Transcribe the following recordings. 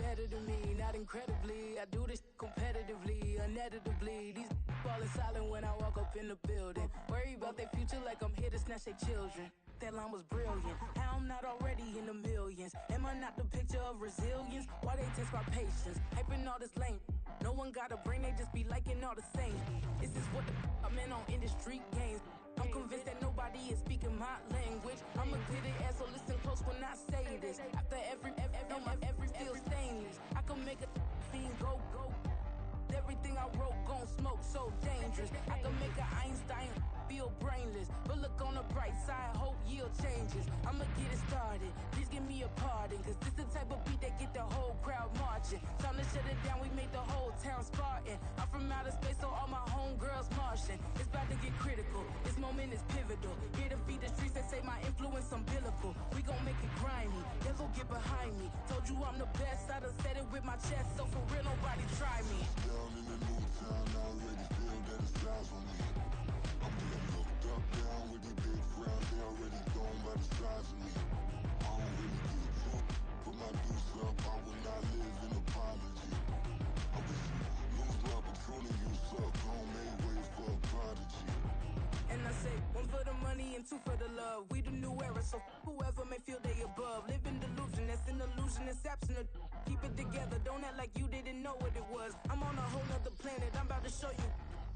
better than me, not incredibly. I do this competitively, uneditably. These falling silent when I walk up in the building. Worry about their future like I'm here to snatch their children. That line was brilliant. How I'm not already in the millions? Am I not the picture of resilience? Why they test my patience? Hyping all this lame. No one got a brain, they just be liking all the same. This is what the I'm in on industry games. I'm convinced that nobody is speaking my language. I'ma get it ass, so listen close when I say this. After every feel stainless. I can make a fiend go. Everything I wrote gon' smoke, so dangerous. I can make an Einstein feel brainless. But look on the bright side, hope yield changes. I'ma get it started, please give me a pardon. Cause this the type of beat that get the whole crowd marching. Time to shut it down, we made the whole town Spartan. I'm from outer space, so all my homegirls Martian. It's about to get critical, this moment is pivotal. Here to feed the streets that say my influence umbilical. We gon' make it grimy, devil get behind me. Told you I'm the best, I done said it with my chest. So for real, nobody try me. Down in the new town, I already feel that it's time for me. I'm getting looked up, down with the big crowd. They already gone by the size of me. I don't really get it too. Put my deuce up, I will not live in apology. I wish you lose the opportunity, you suck. Don't make way for a prodigy. And I say, one for the money and two for the love. We the new era, so whoever may feel they above. Live in delusion, that's an illusion, it's absent. Keep it together, don't act like you didn't know what it was. I'm on a whole nother planet, I'm about to show you.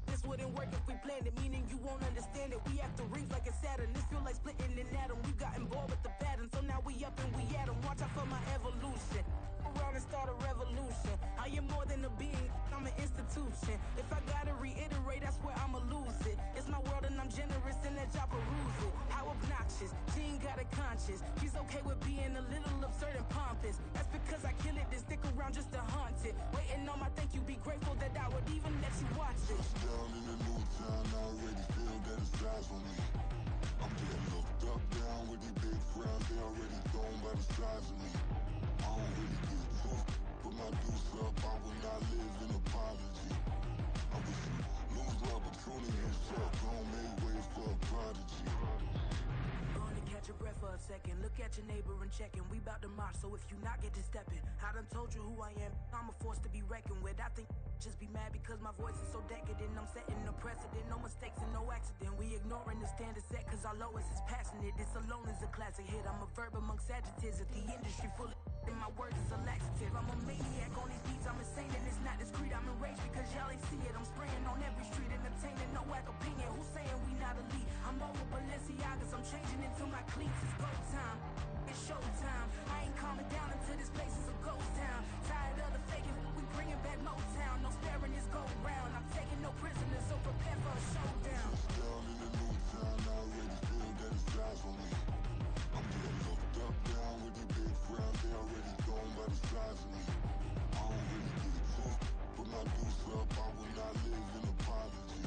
This wouldn't work if we planned it, meaning you won't understand it. We have to rings like a Saturn, this feel like splitting an atom. We got involved with the pattern, so now we up and we at 'em. Watch out for my evolution. Around and start a revolution. I am more than a being, I'm an institution. If I gotta reiterate, that's where I'ma lose it. It's my world and I'm generous and let y'all peruse it. How obnoxious, she ain't got a conscience. She's okay with being a little absurd and pompous. That's because I kill it, then stick around just to haunt it. Waiting on my thank you, be grateful that I would even let you watch this. Down in the new town, I already feel that it's time for me. I'm getting looked up, down with the big crowd. They already gone by the size of me. I don't really get it too. Put my deuce up, I will not live in apology. I wish you lose the opportunity, you suck. Don't make way for a prodigy. Going to catch your breath for a second. Look at your neighbor and check in. We bout to march, so if you not get to stepping. I done told you who I am. I'm a force to be reckoned with. I think just be mad because my voice is so decadent. I'm setting a precedent, no mistakes and no accident. We ignoring the standard set cause our lowest is passionate. This alone is a classic hit. I'm a verb amongst adjectives. If the industry full of and my words is a laxative. I'm a maniac on these beats, I'm insane and it's not discreet. I'm enraged because y'all ain't see it. I'm spraying on every street, entertaining, no whack opinion. Who's saying we not elite? I'm over Balenciagas, I'm changing into my cleats. It's go time, it's showtime. I ain't calming down until this place is a ghost town. Tired of the faking, we bringing back Motown. No sparing this go round. I'm taking no prisoners, so prepare for a showdown. Down in the new town, I already feel that it's time for me. I'm getting looked up, down with the big crowd. They already gone by the size of me. I don't really get it too. Put my deuce up, I will not live in apology.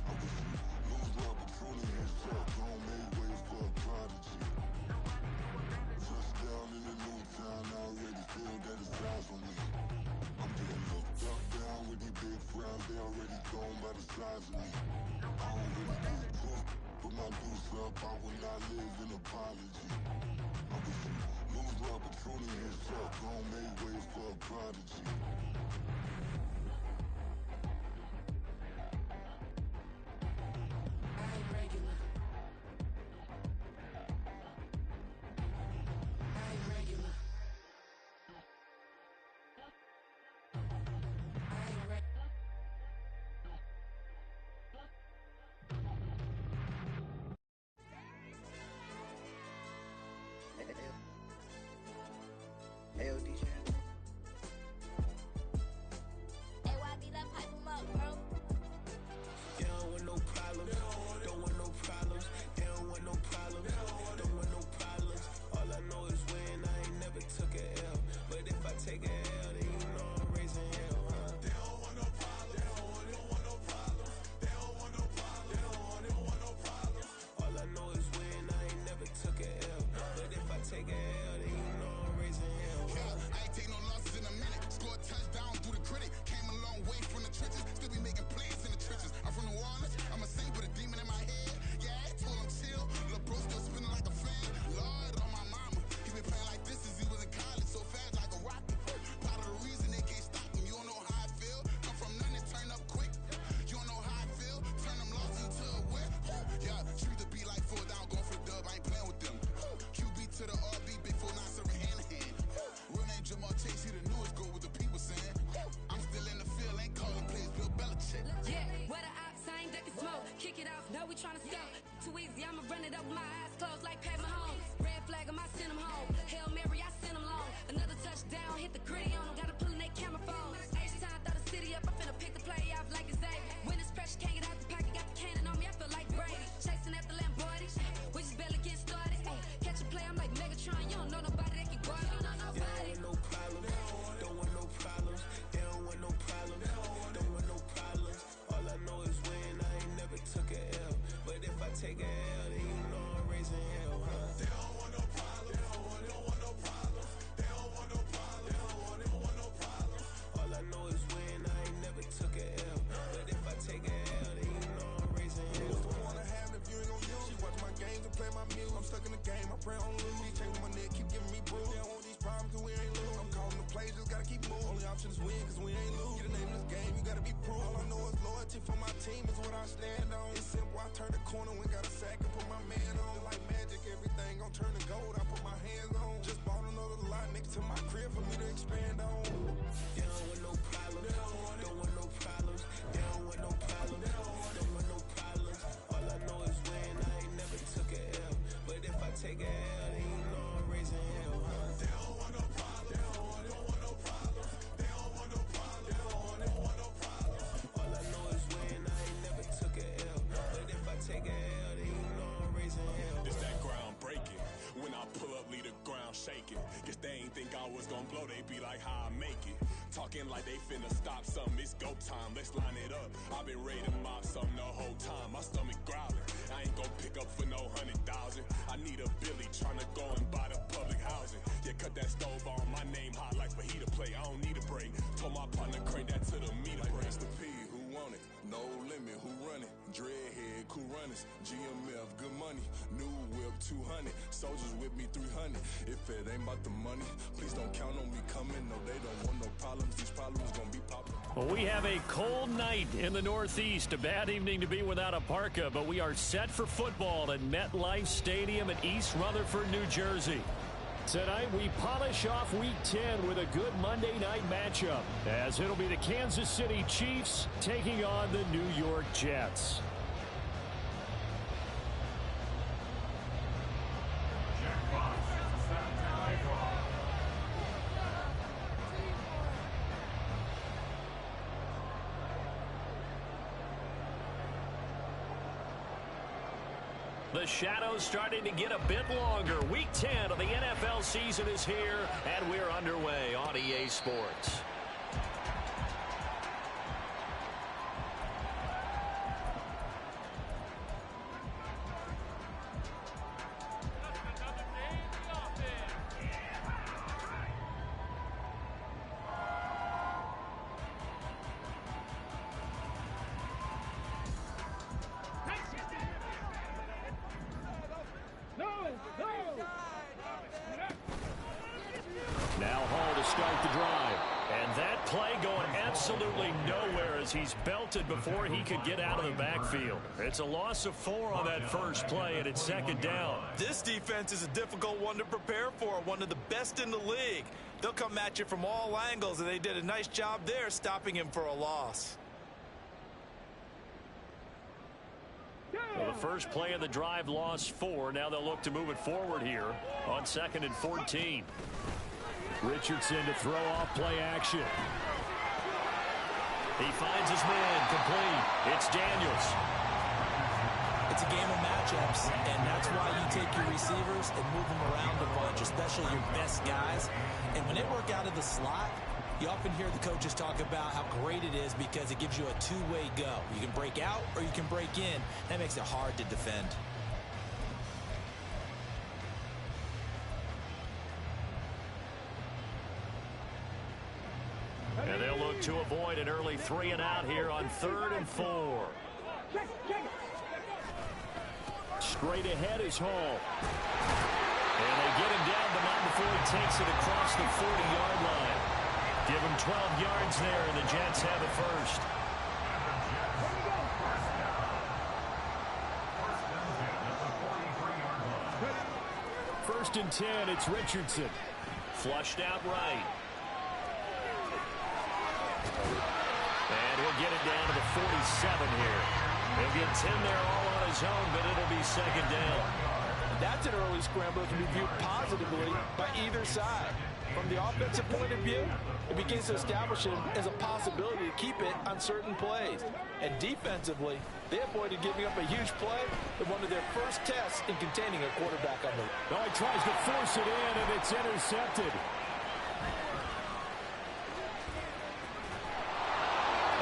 I wish you lose the opportunity, you suck. Don't make way for a prodigy. Touchdown in the new town, I already feel that it's time for me. I'm getting looked up, down with the big crowd. They already gone by the size of me. I don't really get it too. Put my deuce up, I will not live in apology. I wish you lose the opportunity, you suck. Don't make way for a prodigy. I ain't regular. I ain't regular. I ain't regular. Hey, yo, DJ. we tryna score. Too easy, I'ma run it up with my eyes closed like Pat Mahomes. Red flag, I send him home. Hail Mary, I send him long. Another touchdown, hit the gritty on him. Gotta pull in that camera phone. H-time, throw the city up. I finna pick the play off like it's Xavier. When it's pressure, can't get out the pocket. Got the cannon on me, I feel like Brady. Chasing at the Lamborghini. We just barely getting started. Ay, catch a play, I'm like Megatron. You don't know nobody that can guard. You don't know nobody. They don't want no problems. Don't want no problems. They don't want no problems. Don't want no problems. All I know is win. I ain't never took a L. But if I take a L, then you know I'm raising hell, huh? They don't want no problems. They don't want no problems. They don't want no problems. They don't want no problems. All I know is win. I ain't never took a L. But if I take a L, then you know I'm raising hell. What's the point of having if you ain't gon' use? She watch my games and play my music. I'm stuck in the game. I pray on lose. These chains on my neck keep giving me bruise. They don't want these problems 'cause we ain't lose. I'm calling the plays, just gotta keep moving. Only option is win 'cause we ain't lose. Get a name in this game, you gotta be proof. All I know is loyalty for my team is what I stand on. It's simple. I turn the corner, we got a sack and put my man on. Like magic, everything gon' turn to gold. I put my hands on. Just bought another lot next to my crib for me to expand on. They don't want no problems. Don't want no problems. They don't want no problems. Don't want no problems. All I know is win. I ain't never took a L. But if I take a L, then you know I'm raising hell, huh? They don't want no problems. They don't want no problems. They don't want no problems. They don't want no problems. All I know is win. I ain't never took a L. But if I take a L, then you know I'm raising hell. It's that ground breaking. When I pull up, leave the ground shaking. Guess they ain't think I was gonna blow, they be like, how I make it. Talking like they finna stop something, it's go time, let's line it up. I've been ready to mop something the whole time, my stomach growling. I ain't gon' pick up for no 100,000. I need a Billy tryna go and buy the public housing. Yeah, cut that stove on, my name hot like fajita play. I don't need a break. Told my partner crank that to the meter break. Mr. P, who want it? No limit, who run it? Dreadhead, cool runners. GMF, good money. New whip, 200. Soldiers with me, 300. If it ain't about the money, please don't count on me coming. No, they don't want no problems. These problems gonna be popping. Well, we have a cold night in the Northeast. A bad evening to be without a parka, but we are set for football at MetLife Stadium in East Rutherford, New Jersey. Tonight, we polish off Week 10 with a good Monday night matchup, as it'll be the Kansas City Chiefs taking on the New York Jets. The shadows starting to get a bit longer. Week 10 of the NFL season is here, and we're underway on EA Sports. Now Hall to start the drive. And that play going absolutely nowhere as he's belted before he could get out of the backfield. It's a loss of 4 on that first play, and it's second down. This defense is a difficult one to prepare for, one of the best in the league. They'll come at you from all angles, and they did a nice job there stopping him for a loss. Well, the first play of the drive lost 4. Now they'll look to move it forward here on 2nd and 14. Richardson to throw off play action. He finds his man complete. It's Daniels. It's a game of matchups, and that's why you take your receivers and move them around a bunch, especially your best guys. And when they work out of the slot, you often hear the coaches talk about how great it is because it gives you a two-way go. You can break out or you can break in. That makes it hard to defend. And they'll look to avoid an early 3 and out here on 3rd and 4. Straight ahead is Hall. And they get him down, but not before he takes it across the 40-yard line. Give him 12 yards there, and the Jets have it first. First and 10, it's Richardson. Flushed out right. And he'll get it down to the 47 here. He'll get 10 there all on his own, but it'll be second down. That's an early scramble that can be viewed positively by either side. From the offensive point of view, it begins to establish it as a possibility to keep it on certain plays. And defensively, they avoided giving up a huge play in one of their first tests in containing a quarterback on the... Oh, he tries to force it in, and it's intercepted.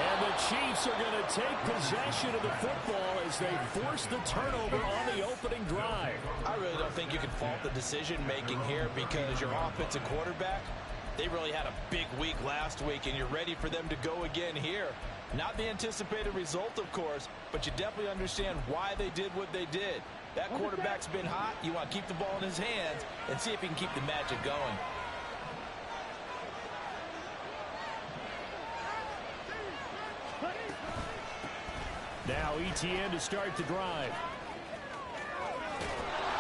And the Chiefs are going to take possession of the football as they force the turnover on the opening drive. I really don't think you can fault the decision-making here because your offensive quarterback, they really had a big week last week, and you're ready for them to go again here. Not the anticipated result, of course, but you definitely understand why they did what they did. That quarterback's been hot. You want to keep the ball in his hands and see if he can keep the magic going. Now ETN to start the drive.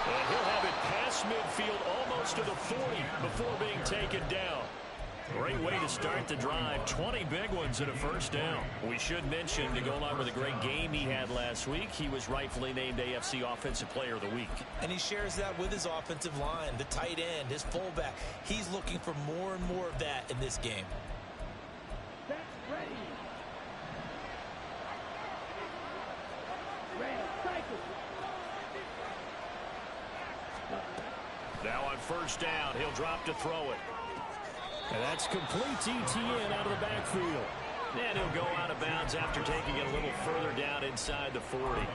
And he'll have it past midfield almost to the 40 before being taken down. Great way to start the drive. 20 big ones and a first down. We should mention, to go along with a great game he had last week, he was rightfully named AFC Offensive Player of the Week. And he shares that with his offensive line, the tight end, his fullback. He's looking for more and more of that in this game. Now on first down, he'll drop to throw it. And that's complete to ETN out of the backfield. And he'll go out of bounds after taking it a little further down inside the 40.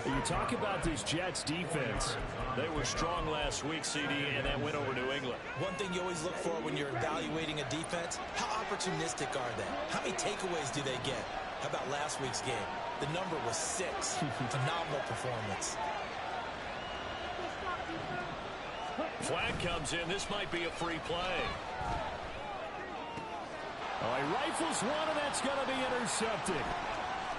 You talk about this Jets defense. They were strong last week, CD, and that went over New England. One thing you always look for when you're evaluating a defense, how opportunistic are they? How many takeaways do they get? How about last week's game? The number was 6. Phenomenal performance. Flag comes in. This might be a free play. Oh, he rifles one, and that's going to be intercepted.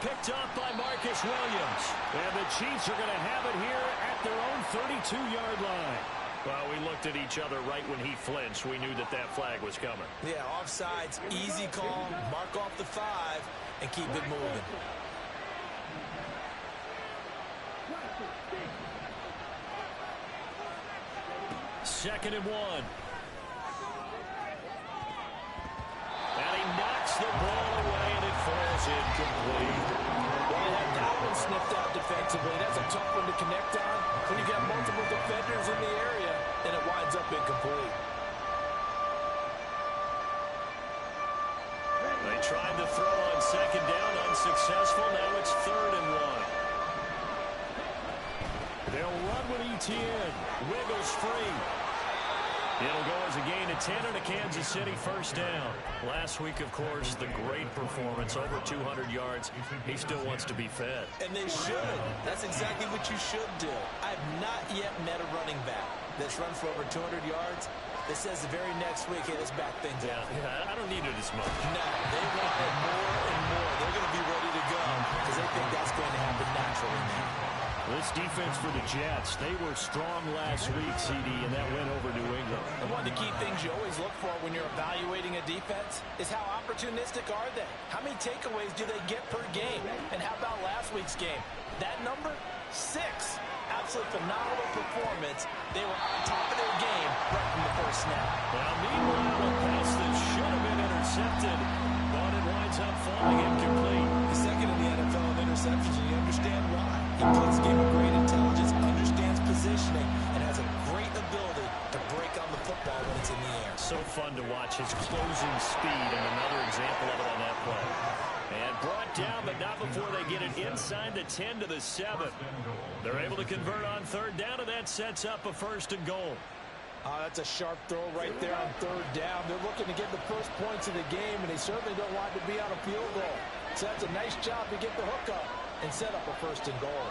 Picked up by Marcus Williams. And the Chiefs are going to have it here at their own 32-yard line. Well, we looked at each other right when he flinched. We knew that that flag was coming. Yeah, offsides, easy call, mark off the 5, and keep it moving. Second and 1. And he knocks the ball away, and it falls incomplete. Well, they had that one sniffed out defensively. That's a tough one to connect on when you got multiple defenders in the area, and it winds up incomplete. They tried to throw on second down, unsuccessful. Now it's third and 1. They'll run with ETN. Wiggles free. It'll go as a gain of 10 and a Kansas City first down. Last week, of course, the great performance, over 200 yards. He still wants to be fed. And they should. That's exactly what you should do. I've not yet met a running back that's run for over 200 yards that says the very next week, hey, let's back things up. Yeah, I don't need it as much. No, they want it more and more. They're going to be ready to go because they think that's going to happen naturally now. This defense for the Jets, they were strong last week, CD, and that went over New England. And one of the key things you always look for when you're evaluating a defense is how opportunistic are they? How many takeaways do they get per game? And how about last week's game? That number, 6. Absolute phenomenal performance. They were on top of their game right from the first snap. Now, meanwhile, a pass that should have been intercepted, but it winds up falling incomplete. The second in the NFL in interceptions, and you understand why. He plays a game of great intelligence, understands positioning, and has a great ability to break on the football when it's in the air. So fun to watch his closing speed, and another example of it on that play. And brought down, but not before they get it inside the 10 to the 7. They're able to convert on third down, and that sets up a first and goal. That's a sharp throw right there on third down. They're looking to get the first points of the game, and they certainly don't want to be on a field goal. So that's a nice job to get the hook up and set up a first and goal.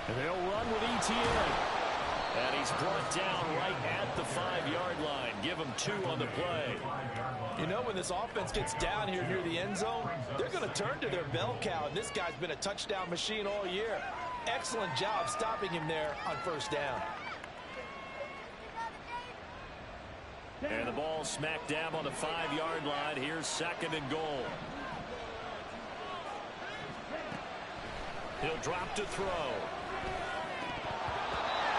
And they'll run with ETN. And he's brought down right at the 5-yard line. Give him 2 on the play. You know, when this offense gets down here near the end zone, they're going to turn to their bell cow, and this guy's been a touchdown machine all year. Excellent job stopping him there on first down. And the ball smack dab on the 5-yard line. Here's second and goal. He'll drop to throw.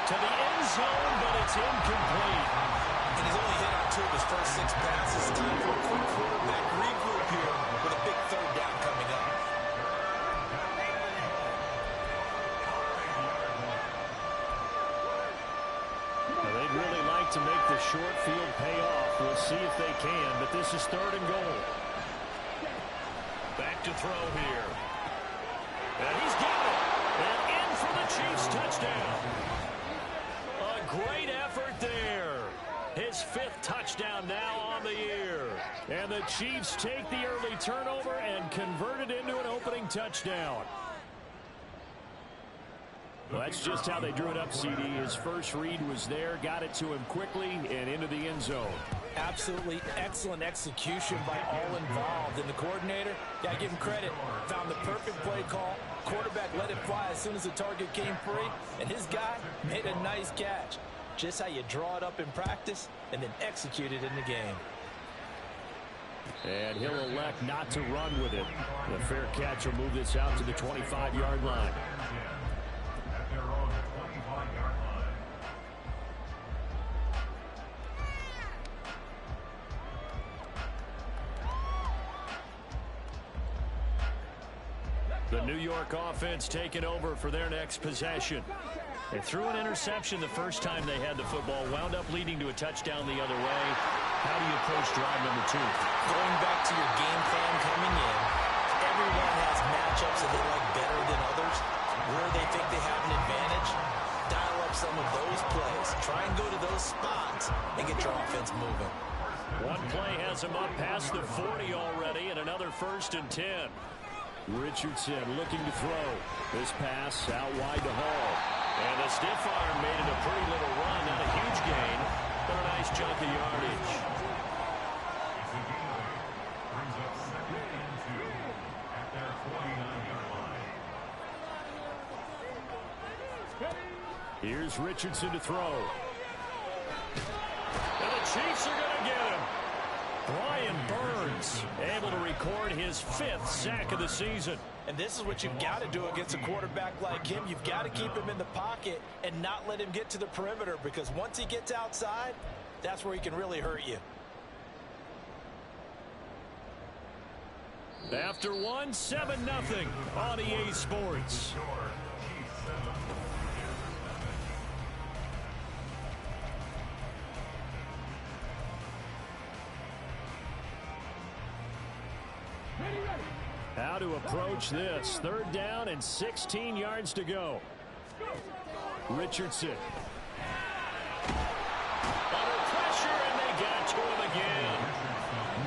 To the end zone, but it's incomplete. And he's only hit on 2 of his first 6 passes. Time for a quick quarterback regroup here with a big third down coming up. Well, they'd really like to make the short field pay off. We'll see if they can, but this is 3rd and goal. Back to throw here. And he's got it. And in for the Chiefs touchdown. A great effort there. His 5th touchdown now on the year. And the Chiefs take the early turnover and convert it into an opening touchdown. Well, that's just how they drew it up, CD. His first read was there, got it to him quickly, and into the end zone. Absolutely excellent execution by all involved. And the coordinator, got to give him credit, found the perfect play call. Quarterback let it fly as soon as the target came free, and his guy made a nice catch. Just how you draw it up in practice and then execute it in the game. And he'll elect not to run with it. The fair catch will move this out to the 25-yard line. The New York offense taking over for their next possession. They threw an interception the first time they had the football, wound up leading to a touchdown the other way. How do you approach drive number 2? Going back to your game plan coming in, everyone has matchups that they like better than others. Where they think they have an advantage, dial up some of those plays. Try and go to those spots and get your offense moving. One play has him up past the 40 already, and another 1st and 10. Richardson looking to throw. This pass out wide to Hall. And the stiff arm made it a pretty little run. Not a huge gain, but a nice chunk of yardage. Here's Richardson to throw. And the Chiefs are going to get him. Brian Burns able to record his 5th sack of the season. And this is what you've got to do against a quarterback like him. You've got to keep him in the pocket and not let him get to the perimeter, because once he gets outside, that's where he can really hurt you. After 1, 7-0 on EA Sports. How to approach this. 3rd down and 16 yards to go. Richardson. Under pressure, and they got to him again.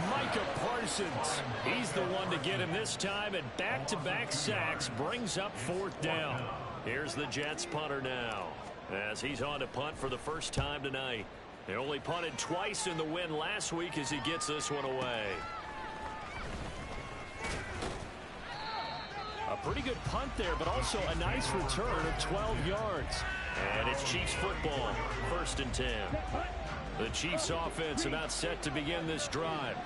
Micah Parsons. He's the one to get him this time, and back-to-back sacks brings up 4th down. Here's the Jets punter now, as he's on to punt for the first time tonight. They only punted twice in the win last week as he gets this one away. A pretty good punt there, but also a nice return of 12 yards. And it's Chiefs football, 1st and 10. The Chiefs offense about set to begin this drive.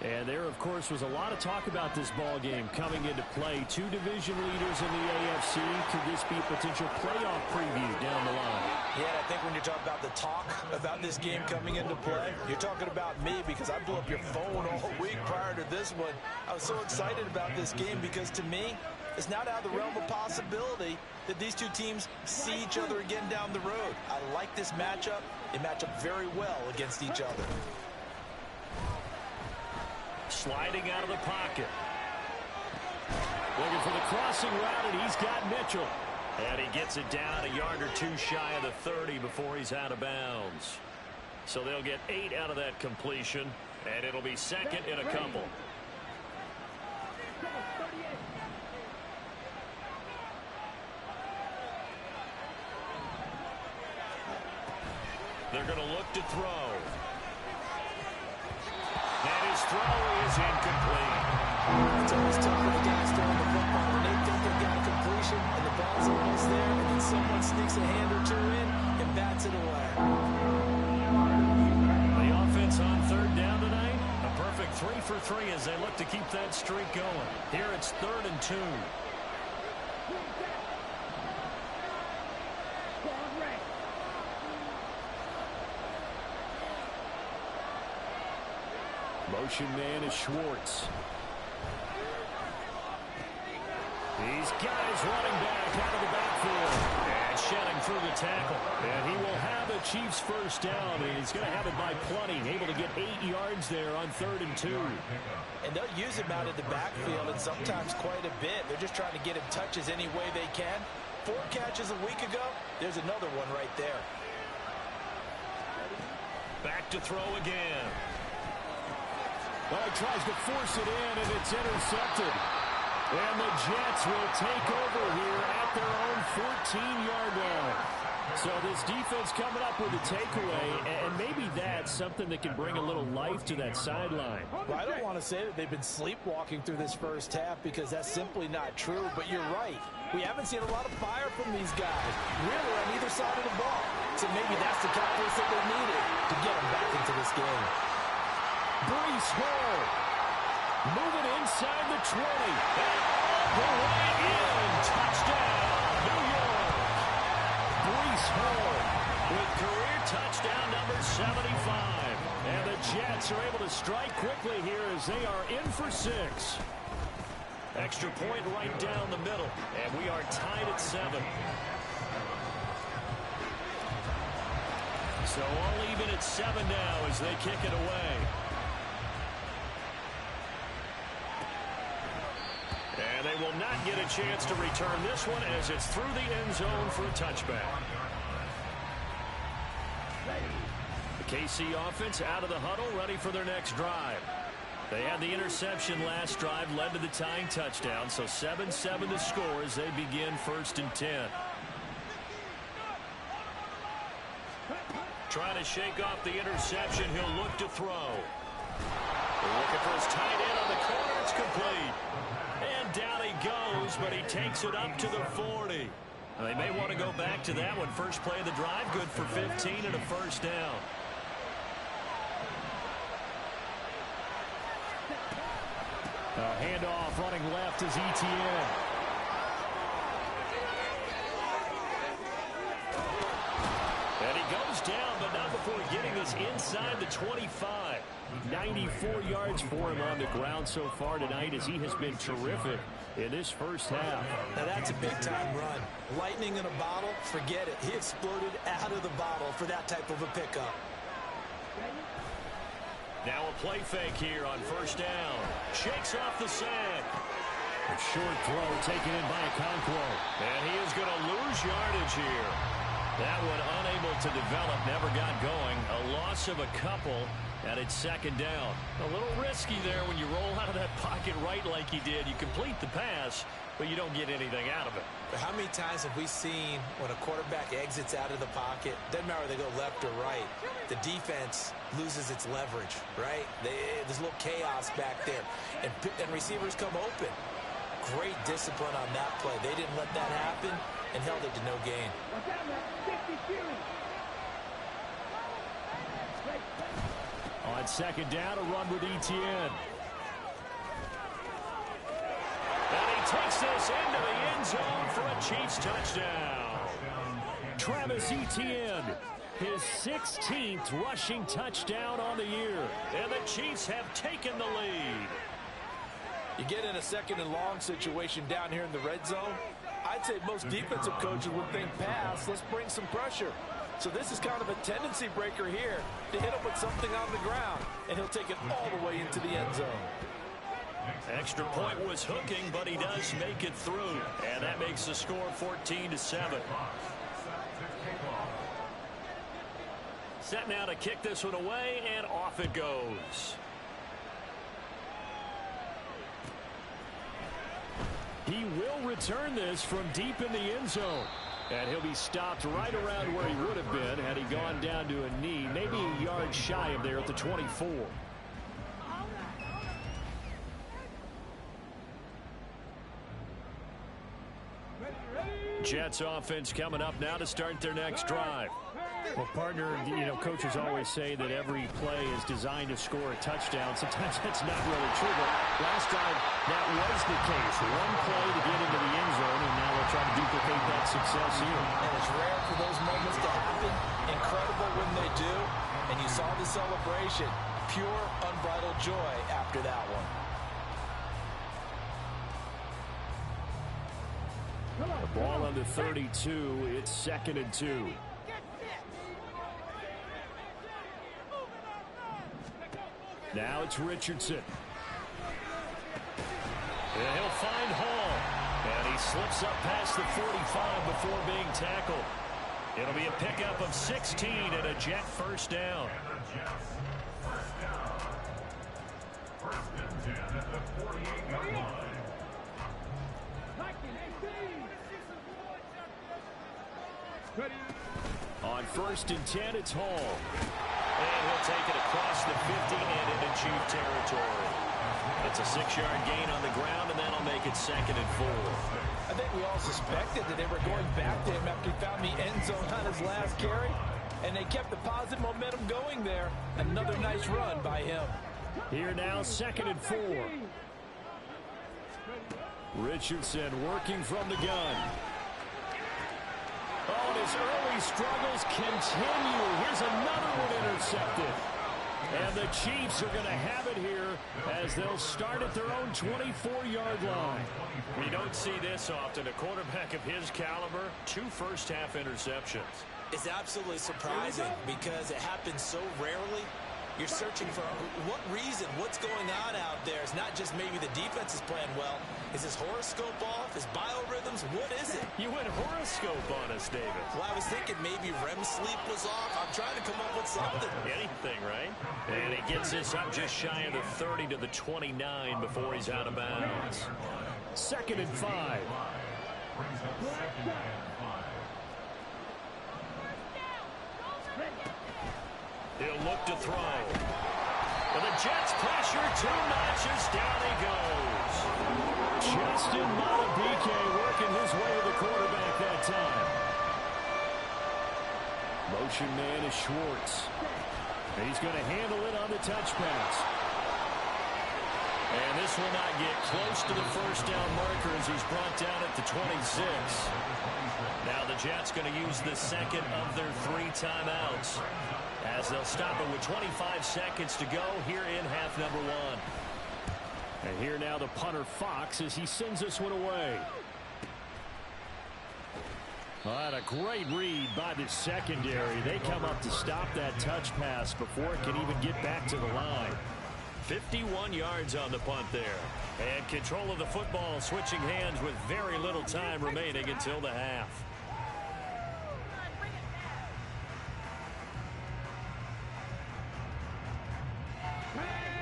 And there, of course, was a lot of talk about this ball game coming into play. 2 division leaders in the AFC. Could this be a potential playoff preview down the line? Yeah, I think when you're talking about the talk about this game coming into play, you're talking about me, because I blew up your phone all week prior to this one. I was so excited about this game because, to me, it's not out of the realm of possibility that these two teams see each other again down the road. I like this matchup. They match up very well against each other. Sliding out of the pocket. Looking for the crossing route, and he's got Mitchell. And he gets it down a yard or 2 shy of the 30 before he's out of bounds. So they'll get 8 out of that completion, and it'll be 2nd and a couple. They're going to look to throw. And his throw is incomplete. It's always tough for the guys throwing the football when they think they've got a completion and the ball's almost there, and then someone sneaks a hand or 2 in and bats it away. The offense on 3rd down tonight. A perfect 3 for 3 as they look to keep that streak going. Here it's 3rd and 2. Motion man is Schwartz. These guys running back out of the backfield and shedding through the tackle. And he will have the Chiefs first down, and he's going to have it by plenty. Able to get 8 yards there on 3rd and 2. And they'll use him out of the backfield, and sometimes quite a bit. They're just trying to get him touches any way they can. 4 catches a week ago. There's another one right there. Back to throw again. Well, he tries to force it in, and it's intercepted. And the Jets will take over here at their own 14-yard line. So this defense coming up with a takeaway, and maybe that's something that can bring a little life to that sideline. Well, I don't want to say that they've been sleepwalking through this first half because that's simply not true, but you're right. We haven't seen a lot of fire from these guys, really on either side of the ball. So maybe that's the catalyst that they needed to get them back into this game. Breece Hall moving inside the 20. And all the way in. Touchdown, New York. Breece Hall with career touchdown number 75. And the Jets are able to strike quickly here as they are in for 6. Extra point right down the middle. And we are tied at 7. So all even at 7 now as they kick it away. And they will not get a chance to return this one as it's through the end zone for a touchback. The KC offense out of the huddle, ready for their next drive. They had the interception last drive, led to the tying touchdown, so 7-7 to score as they begin 1st and 10. Trying to shake off the interception, he'll look to throw. Looking for his tight end on the corner, it's complete. And down he goes, but he takes it up to the 40. Now, they may want to go back to that one. First play of the drive, good for 15 and a first down. Handoff running left is Etienne. And he goes down, but not before getting this inside the 25. 94 yards for him on the ground so far tonight as he has been terrific in this first half. Now that's a big-time run. Lightning in a bottle, forget it. He exploded out of the bottle for that type of a pickup. Now a play fake here on first down. Shakes off the sack. A short throw taken in by Okonkwo. And he is going to lose yardage here. That one unable to develop, never got going. A loss of a couple, and it's second down. A little risky there when you roll out of that pocket right like he did. You complete the pass, but you don't get anything out of it. But how many times have we seen when a quarterback exits out of the pocket, doesn't matter whether they go left or right, the defense loses its leverage, right? There's a little chaos back there, and receivers come open. Great discipline on that play. They didn't let that happen and held it to no gain. On second down, a run with Etienne. And he takes this into the end zone for a Chiefs touchdown. Travis Etienne, his 16th rushing touchdown on the year. And the Chiefs have taken the lead. You get in a second and long situation down here in the red zone, I'd say most defensive coaches would think pass, let's bring some pressure. So this is kind of a tendency breaker here to hit him with something on the ground, and he'll take it all the way into the end zone. Extra point was hooking, but he does make it through, and that makes the score 14-7. Set now to kick this one away, and off it goes. He will return this from deep in the end zone. And he'll be stopped right around where he would have been had he gone down to a knee, maybe a yard shy of there at the 24. Jets offense coming up now to start their next drive. Well, partner, coaches always say that every play is designed to score a touchdown. Sometimes that's not really true, but last time that was the case. One play to get into the end zone, and now they'll try to duplicate that success here. And it's rare for those moments to happen. Incredible when they do. And you saw the celebration. Pure, unbridled joy after that one. The ball on the 32. It's 2nd and 2. Now it's Richardson. And he'll find Hall. And he slips up past the 45 before being tackled. It'll be a pickup of 16 and a Jet first down. On 1st and 10, it's Hall. And he'll take it across the 50 and into Chief territory. It's a 6-yard gain on the ground, and that'll make it 2nd and 4. I think we all suspected that they were going back to him after he found the end zone on his last carry, and they kept the positive momentum going there. Another nice run by him. Here now, 2nd and 4. Richardson working from the gun. Oh, and his early struggles continue. Here's another one intercepted. And the Chiefs are going to have it here as they'll start at their own 24-yard line. We don't see this often. A quarterback of his caliber, 2 first-half interceptions. It's absolutely surprising because it happens so rarely. You're searching for what reason, what's going on out there. It's not just maybe the defense is playing well. Is his horoscope off? His biorhythms? What is it? You went horoscope on us, David. Well, I was thinking maybe REM sleep was off. I'm trying to come up with something. Anything, right? And he gets this up just shy of the 30 to the 29 before he's out of bounds. 2nd and 5. He'll look to throw. And the Jets pressure 2 notches. Down he goes. Justin Madubuike working his way to the quarterback that time. Motion man is Schwartz. And he's going to handle it on the touch pass. And this will not get close to the first down marker as he's brought down at the 26. Now the Jets going to use the second of their 3 timeouts, as they'll stop it with 25 seconds to go here in half number 1. And here now the punter Fox as he sends this one away. What a great read by the secondary. They come up to stop that touch pass before it can even get back to the line. 51 yards on the punt there. And control of the football switching hands with very little time remaining until the half.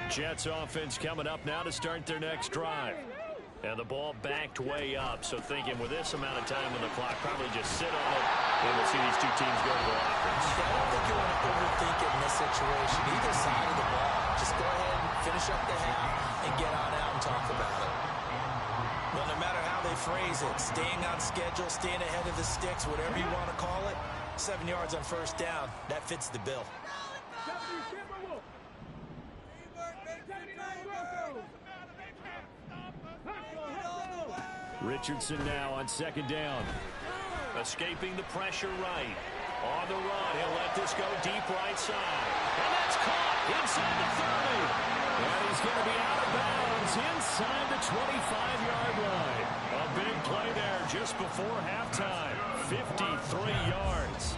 Jets offense coming up now to start their next drive. And the ball backed way up, so thinking with this amount of time on the clock, probably just sit on it, and we'll see these two teams go to the lockers. I don't think you want to overthink it in this situation. Either side of the ball, just go ahead and finish up the half and get on out and talk about it. Well, no matter how they phrase it, staying on schedule, staying ahead of the sticks, whatever you want to call it, 7 yards on first down, that fits the bill. Richardson now on 2nd down. Escaping the pressure right. On the run, he'll let this go deep right side. And that's caught inside the 30. And he's going to be out of bounds inside the 25-yard line. A big play there just before halftime. 53 yards.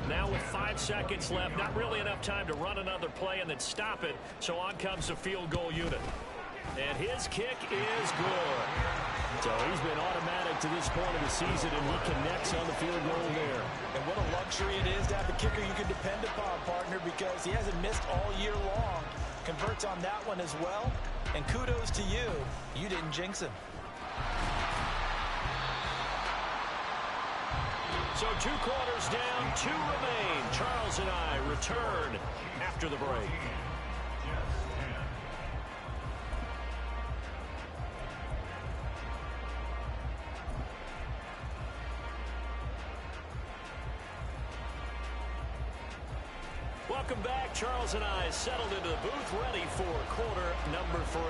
Now with 5 seconds left, not really enough time to run another play and then stop it. So on comes the field goal unit. And his kick is good. So he's been automatic to this point of the season, and he connects on the field goal there. And what a luxury it is to have a kicker you can depend upon, partner, because he hasn't missed all year long. Converts on that one as well. And kudos to you. You didn't jinx him. So 2 quarters down, 2 remain. Charles and I return after the break. Welcome back. Charles and I settled into the booth, ready for quarter number 3.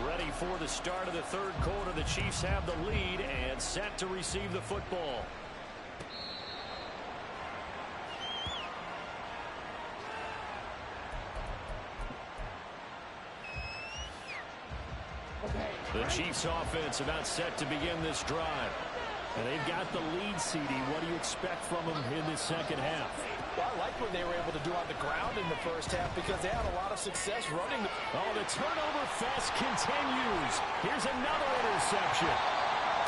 Ready for the start of the third quarter. The Chiefs have the lead and set to receive the football. The Chiefs offense about set to begin this drive. And they've got the lead, CD. What do you expect from them in this second half? Well, I like what they were able to do on the ground in the first half because they had a lot of success running. Oh, the turnover fest continues. Here's another interception.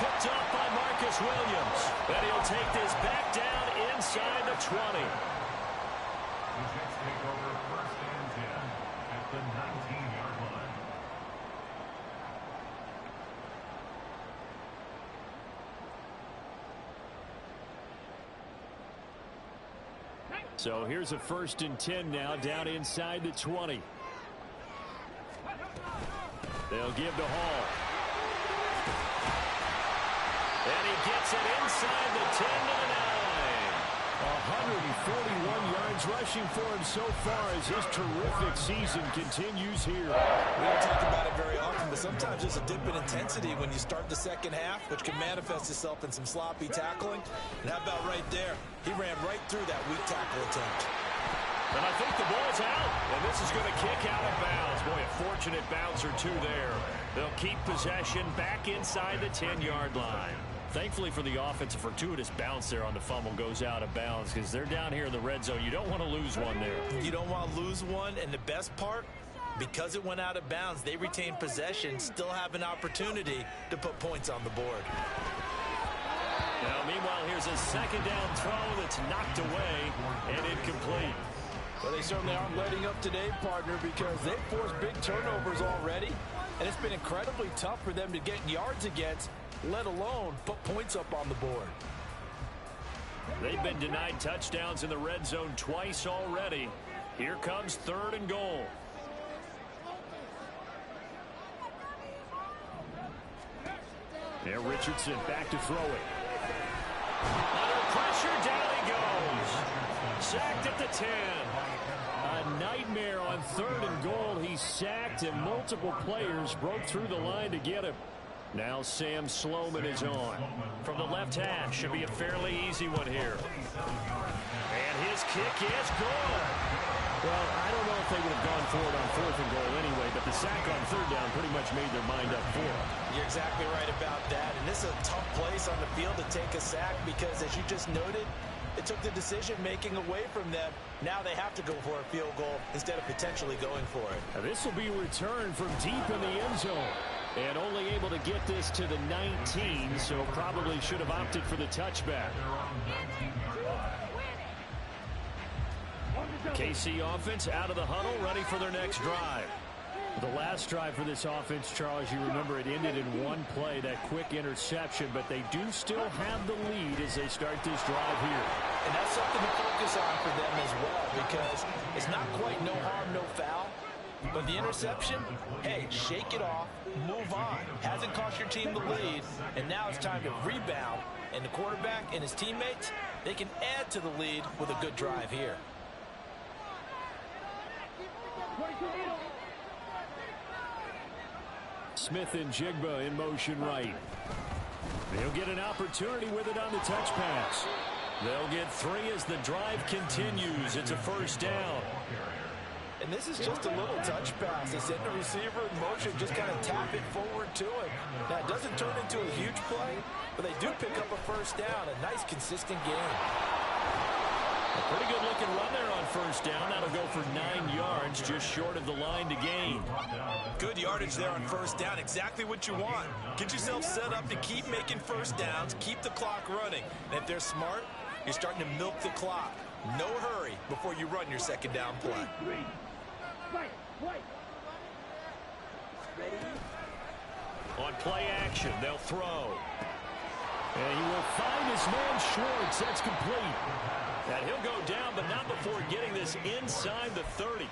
Picked up by Marcus Williams. And he'll take this back down inside the 20. The Jets take over 1st and 10 at the 19-yard line. So here's a 1st and 10 now down inside the 20. They'll give to Hall. And he gets it inside the 10 to the 9. 141 yards rushing for him so far as his terrific season continues here. We don't talk about it very often, but sometimes there's a dip in intensity when you start the second half, which can manifest itself in some sloppy tackling. And how about right there? He ran right through that weak tackle attempt. And I think the ball's out, and this is going to kick out of bounds. Boy, a fortunate bounce or two there. They'll keep possession back inside the 10-yard line. Thankfully for the offense, a fortuitous bounce there on the fumble goes out of bounds because they're down here in the red zone. You don't want to lose one there. You don't want to lose one, and the best part, because it went out of bounds, they retain possession, still have an opportunity to put points on the board. Now, meanwhile, here's a second down throw that's knocked away and incomplete. Well, they certainly aren't letting up today, partner, because they've forced big turnovers already, and it's been incredibly tough for them to get yards against, let alone put points up on the board. They've been denied touchdowns in the red zone twice already. Here comes 3rd and goal. Now Richardson back to throw it. Under pressure, down he goes. Sacked at the 10. A nightmare on 3rd and goal. He's sacked, and multiple players broke through the line to get him. Now Sam Sloman is on. From the left hash, should be a fairly easy one here. And his kick is good. Well, I don't know if they would have gone for it on 4th and goal anyway, but the sack on 3rd down pretty much made their mind up for it. You're exactly right about that, and this is a tough place on the field to take a sack because, as you just noted, it took the decision-making away from them. Now they have to go for a field goal instead of potentially going for it. Now this will be returned from deep in the end zone. And only able to get this to the 19, so probably should have opted for the touchback. KC offense out of the huddle, ready for their next drive. The last drive for this offense, Charles, you remember it ended in one play, that quick interception, but they do still have the lead as they start this drive here. And that's something to focus on for them as well, because it's not quite no harm, no foul. But the interception, hey, shake it off, move on. Hasn't cost your team the lead, and now it's time to rebound. And the quarterback and his teammates, they can add to the lead with a good drive here. Smith and Jigba in motion right. They'll get an opportunity with it on the touch pass. They'll get 3 as the drive continues. It's a 1st down. And this is just a little touch pass. They send the receiver in motion, just kind of tap it forward to him. Now, it doesn't turn into a huge play, but they do pick up a 1st down. A nice, consistent game. A pretty good looking run there on 1st down. That'll go for 9 yards, just short of the line to gain. Good yardage there on 1st down. Exactly what you want. Get yourself set up to keep making 1st downs, keep the clock running. And if they're smart, you're starting to milk the clock. No hurry before you run your 2nd down play. On play action, they'll throw. And he will find his man Schwartz. That's complete. And he'll go down, but not before getting this inside the 30.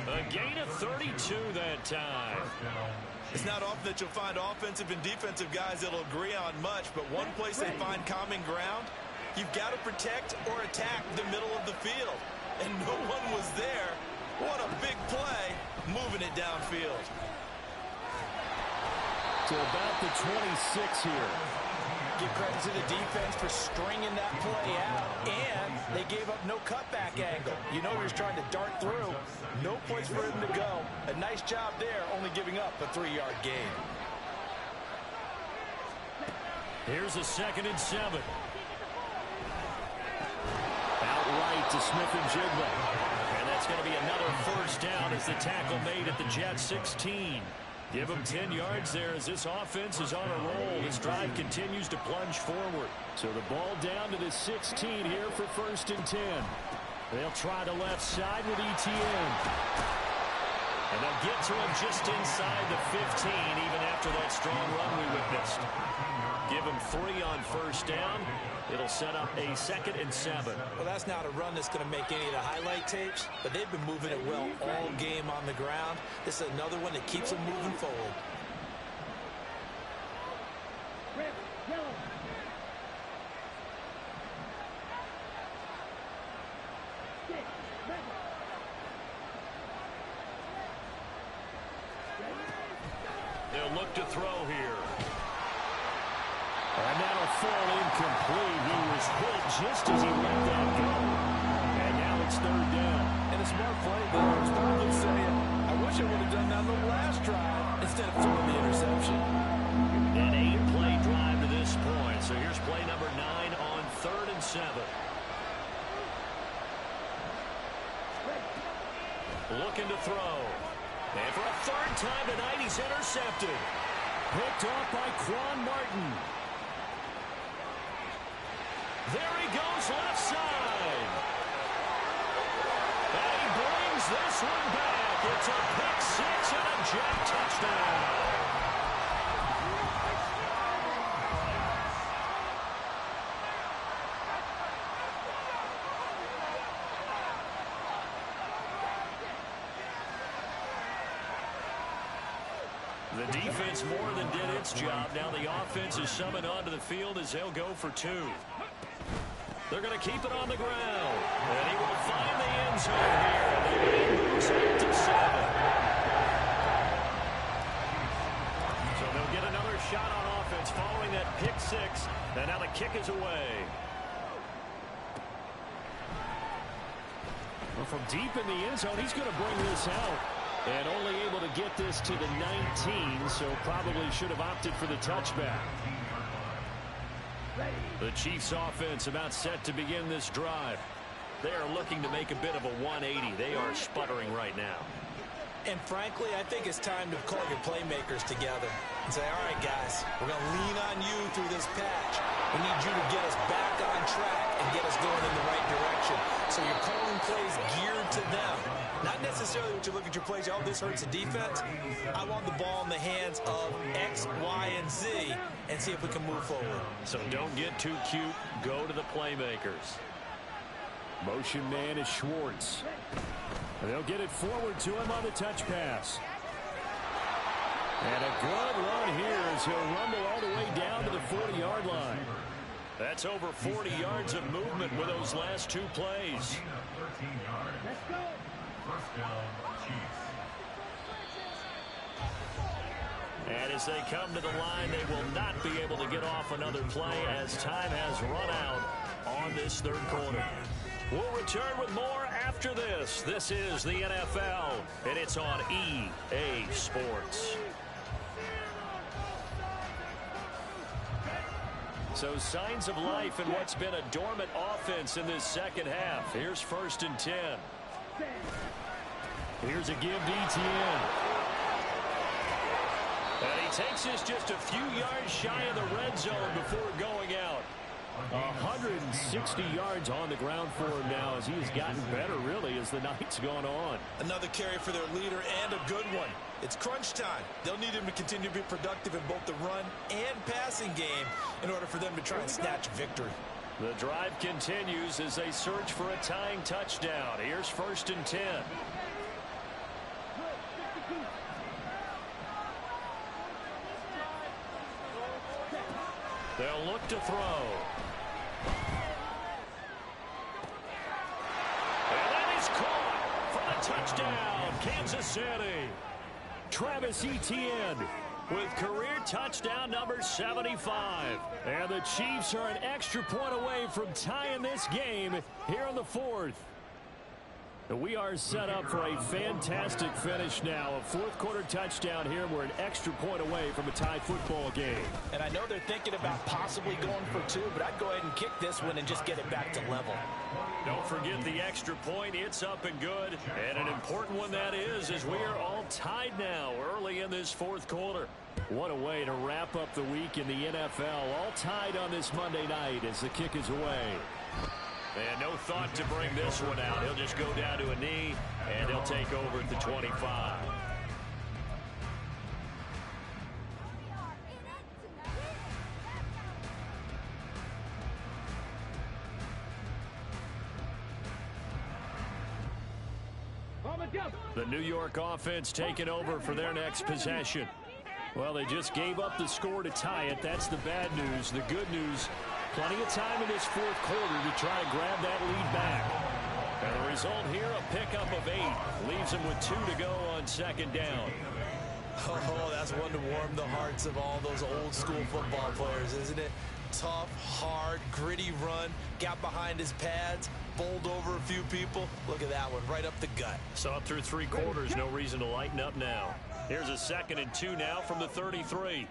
A gain of 32 that time. It's not often that you'll find offensive and defensive guys that'll agree on much, but one place they find common ground, You've got to protect or attack the middle of the field. And no one was there. What a big play, moving it downfield. To about the 26 here. Give credit to the defense for stringing that play out, and they gave up no cutback angle. You know he was trying to dart through. No place for him to go. A nice job there, only giving up a 3-yard gain. Here's a 2nd and 7. Outright to Smith-Njigba. And that's going to be another first down as the tackle made at the Jets 16. Give them 10 yards there as this offense is on a roll. This drive continues to plunge forward. So the ball down to the 16 here for 1st and 10. They'll try the left side with Etienne. And they'll get to him just inside the 15, even after that strong run we witnessed. Give him 3 on 1st down. It'll set up a 2nd and 7. Well, that's not a run that's going to make any of the highlight tapes, but they've been moving it well all game on the ground. This is another one that keeps them moving forward. They'll look to throw here. And that'll fall incomplete. He was hit just as he let that go. And now it's 3rd down. And a smart play there. It's probably saying, I wish I would have done that on the last drive instead of throwing the interception. An 8-play drive to this point. So here's play number 9 on 3rd and 7. Looking to throw. And for a 3rd time tonight, he's intercepted. Picked off by Quan Martin. There he goes left side. And he brings this one back. It's a pick 6 and a Jet touchdown. The defense more than did its job. Now the offense is summoned onto the field as they'll go for 2. They're going to keep it on the ground. And he will find the end zone here. And the game moves up to 7. So they'll get another shot on offense following that pick 6. And now the kick is away. Well, from deep in the end zone, he's going to bring this out. And only able to get this to the 19, so probably should have opted for the touchback. The Chiefs offense about set to begin this drive. They are looking to make a bit of a 180. They are sputtering right now. And frankly, I think it's time to call your playmakers together and say, all right, guys, we're going to lean on you through this patch. We need you to get us back on track and get us going in the right direction. So you're calling plays geared to them. Not necessarily what you look at your plays, oh, this hurts the defense. I want the ball in the hands of X, Y, and Z and see if we can move forward. So don't get too cute. Go to the playmakers. Motion man is Schwartz. And they'll get it forward to him on the touch pass. And a good run here as he'll rumble all the way down to the 40-yard line. That's over 40 yards of movement with those last 2 plays. Let's go. First down, Chiefs. And as they come to the line, they will not be able to get off another play as time has run out on this 3rd quarter. We'll return with more after this. This is the NFL, and it's on EA Sports. So signs of life in what's been a dormant offense in this 2nd half. Here's 1st and 10. Here's a give to Etienne. And he takes this just a few yards shy of the red zone before going out. 160 yards on the ground for him now as he's gotten better, really, as the night's gone on. Another carry for their leader and a good one. It's crunch time. They'll need him to continue to be productive in both the run and passing game in order for them to try and snatch victory. The drive continues as they search for a tying touchdown. Here's 1st and 10. They'll look to throw. Touchdown, Kansas City. Travis Etienne with career touchdown number 75. And the Chiefs are an extra point away from tying this game here in the fourth. We are set up for a fantastic finish now. A fourth-quarter touchdown here. We're an extra point away from a tie football game. And I know they're thinking about possibly going for two, but I'd go ahead and kick this one and just get it back to level. Don't forget the extra point. It's up and good. And an important one that is, as we are all tied now early in this fourth quarter. What a way to wrap up the week in the NFL. All tied on this Monday night as the kick is away. And no thought to bring this one out. He'll just go down to a knee, and he'll take over at the 25. The New York offense taking over for their next possession. Well, they just gave up the score to tie it. That's the bad news. The good news, plenty of time in this fourth quarter to try to grab that lead back. And the result here, a pickup of 8. Leaves them with 2 to go on second down. Oh, that's one to warm the hearts of all those old school football players, isn't it? Tough, hard, gritty run. Got behind his pads, bowled over a few people. Look at that one, right up the gut. Saw it through 3 quarters. No reason to lighten up now. Here's a 2nd and 2 now from the 33.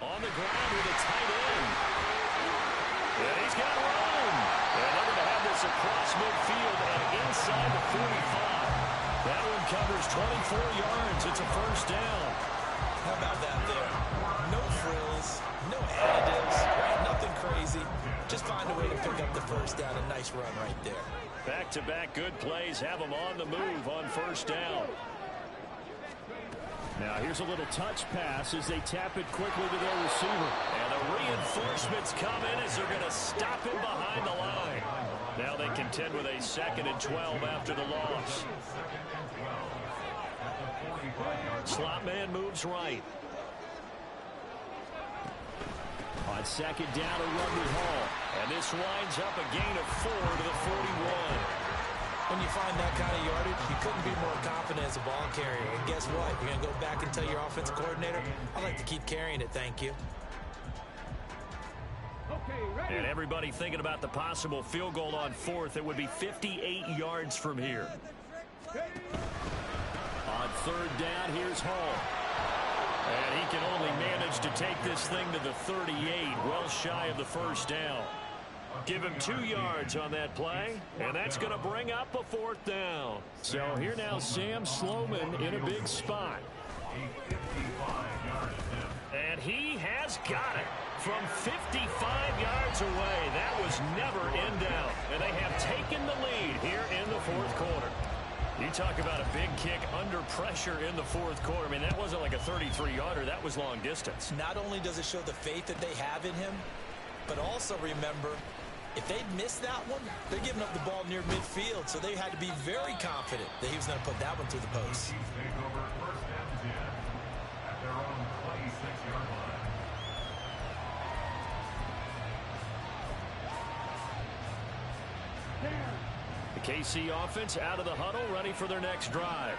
On the ground with a tight end. And he's got room. And they're going to have this across midfield and inside the 45. That one covers 24 yards. It's a first down. How about that there? No frills, no additives, right? Nothing crazy. Just find a way to pick up the first down. A nice run right there. Back-to-back good plays have them on the move on first down. Now here's a little touch pass as they tap it quickly to their receiver. And the reinforcements come in as they're going to stop him behind the line. Now they contend with a 2nd and 12 after the loss. Slot man moves right. On second down, a run with Hall. And this winds up a gain of 4 to the 41. When you find that kind of yardage, you couldn't be more confident as a ball carrier. And guess what? You're going to go back and tell your offensive coordinator, I'd like to keep carrying it, thank you. And everybody thinking about the possible field goal on 4th. It would be 58 yards from here. On 3rd down, here's Hall. And he can only manage to take this thing to the 38, well shy of the first down. Give him 2 yards on that play, and that's going to bring up a 4th down. So here now, Sam Sloman in a big spot. And he has got it from 55 yards away. That was never in doubt. And they have taken the lead here in the fourth quarter. You talk about a big kick under pressure in the fourth quarter. I mean, that wasn't like a 33-yarder. That was long distance. Not only does it show the faith that they have in him, but also remember, if they'd missed that one, they're giving up the ball near midfield, so they had to be very confident that he was going to put that one through the post. The KC offense out of the huddle, ready for their next drive.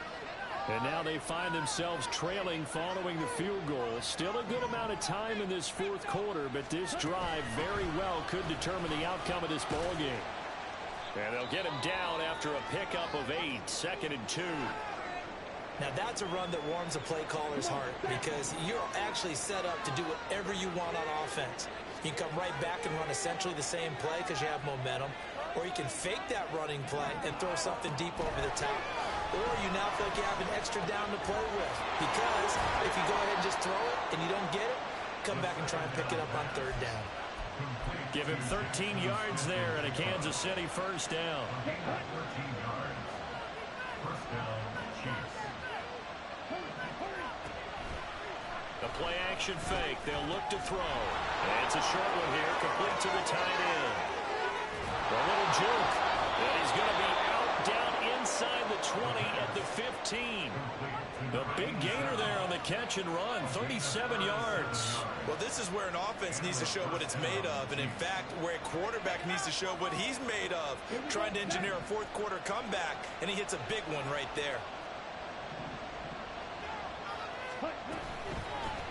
And now they find themselves trailing following the field goal. Still a good amount of time in this fourth quarter, but this drive very well could determine the outcome of this ball game. And they'll get him down after a pickup of 8, 2nd and 2. Now that's a run that warms a play caller's heart because you're actually set up to do whatever you want on offense. You can come right back and run essentially the same play because you have momentum, or you can fake that running play and throw something deep over the top. Or you now feel like you have an extra down to play with. Because if you go ahead and just throw it and you don't get it, come back and try and pick it up on 3rd down. Give him 13 yards there and a Kansas City first down. The play action fake. They'll look to throw. And it's a short one here, complete to the tight end. A little juke. And he's going to be out down inside the 20 at the 15. The big gainer there on the catch and run, 37 yards. Well, this is where an offense needs to show what it's made of, and in fact, where a quarterback needs to show what he's made of, trying to engineer a fourth-quarter comeback, and he hits a big one right there.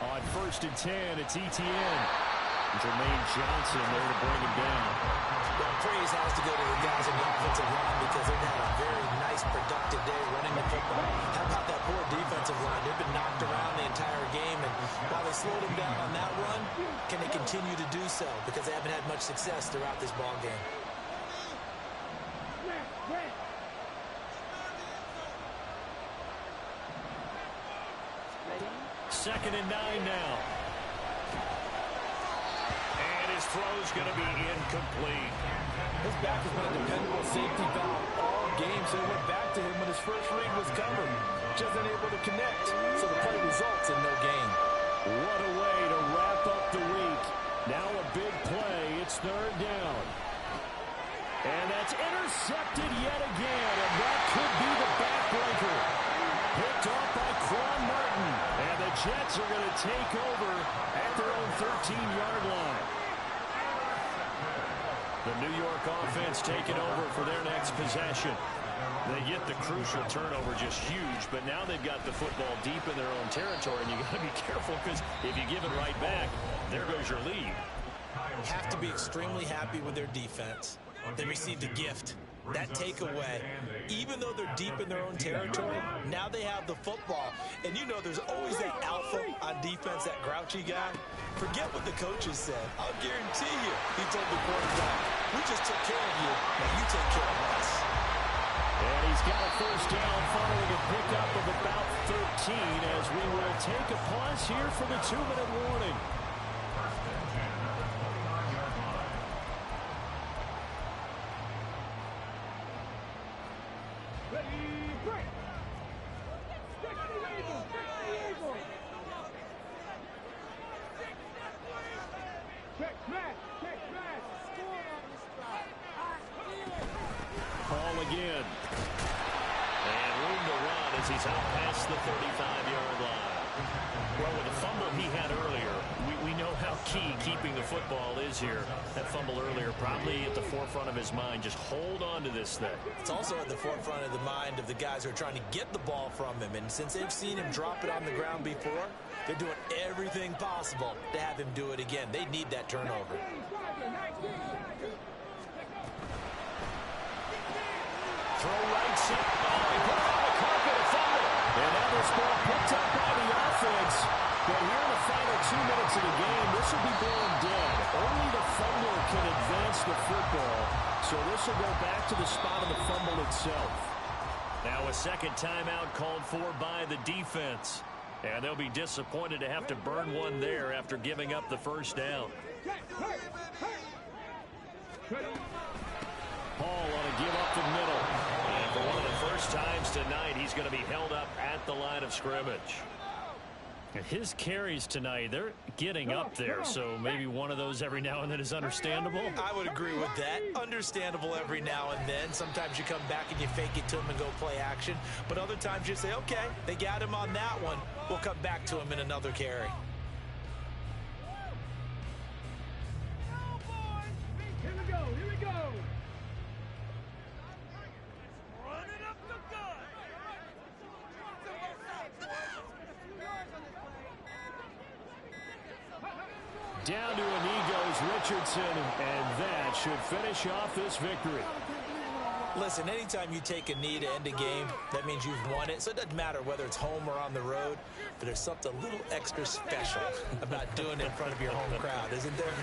On 1st and 10, it's Etienne. Jermaine Johnson there to bring him down. Well, praise has to go to the guys in the offensive line because they've had a very nice, productive day running the football. How about that poor defensive line? They've been knocked around the entire game, and while they slowed them down on that run, can they continue to do so? Because they haven't had much success throughout this ball game. Second and 9 now. And his throw's going to be incomplete. His back has been a dependable safety valve all game, so he went back to him when his first read was covered. Just unable to connect, so the play results in no gain. What a way to wrap up the week. Now a big play. It's 3rd down. And that's intercepted yet again, and that could be the backbreaker. Picked off by Quan Martin. And the Jets are going to take over at their own 13-yard line. The New York offense taking over for their next possession. They get the crucial turnover, just huge, but now they've got the football deep in their own territory, and you got to be careful because if you give it right back, there goes your lead. Have to be extremely happy with their defense. They received a gift. That takeaway, even though they're deep in their own territory, now they have the football. And you know there's always that alpha on defense, that grouchy guy. Forget what the coaches said. I'll guarantee you, he told the quarterback, we just took care of you, now you take care of us. And he's got a 1st down following a pickup of about 13 as we will take a pause here for the 2-minute warning. Ball again. And room to run as he's out past the 35-yard line. Well, with the fumble he had earlier, we know how key keeping the football is here. That fumble earlier probably at the forefront of his mind. Just hold on to this thing. It's also at the forefront of the mind of the guys who are trying to get the ball from him. And since they've seen him drop it on the ground before, they're doing everything possible to have him do it again. They need that turnover. Throw right side. Oh, he put it on the carpet, a fumble. And that was ball picked up by the offense. But here in the final 2 minutes of the game, this will be blown dead. Only the fumble can advance the football. So this will go back to the spot of the fumble itself. Now a second timeout called for by the defense. And they'll be disappointed to have to burn one there after giving up the 1st down. Hall on a give up the middle. And for one of the first times tonight, he's going to be held up at the line of scrimmage. And his carries tonight, they're getting up there, so maybe one of those every now and then is understandable. I would agree with that. Understandable every now and then. Sometimes you come back and you fake it to him and go play action. But other times you say, okay, they got him on that one. We'll come back to him in another carry. Here we go, here we go. Down to a knee goes Richardson, and that should finish off this victory. Listen, anytime you take a knee to end a game, that means you've won it. So it doesn't matter whether it's home or on the road, but there's something a little extra special about doing it in front of your home crowd, isn't there?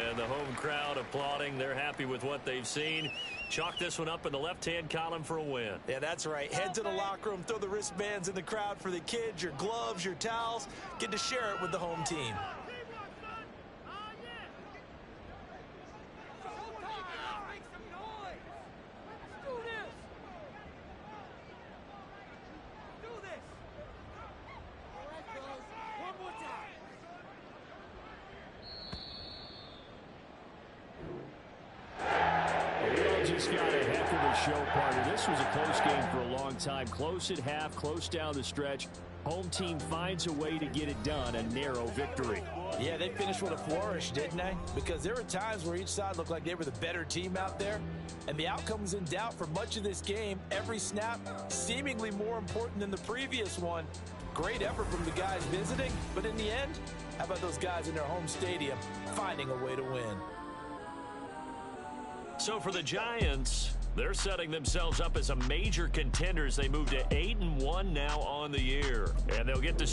And the home crowd applauding. They're happy with what they've seen. Chalk this one up in the left-hand column for a win. Yeah, that's right. Head to the locker room, throw the wristbands in the crowd for the kids, your gloves, your towels. Get to share it with the home team. Just got a heck the show, partner. This was a close game for a long time. Close at half, close down the stretch. Home team finds a way to get it done, a narrow victory. Yeah, they finished with a flourish, didn't they? Because there were times where each side looked like they were the better team out there, and the outcome was in doubt for much of this game. Every snap seemingly more important than the previous one. Great effort from the guys visiting, but in the end, how about those guys in their home stadium finding a way to win? So for the Giants, they're setting themselves up as a major contender as they move to 8-1 now on the year. And they'll get to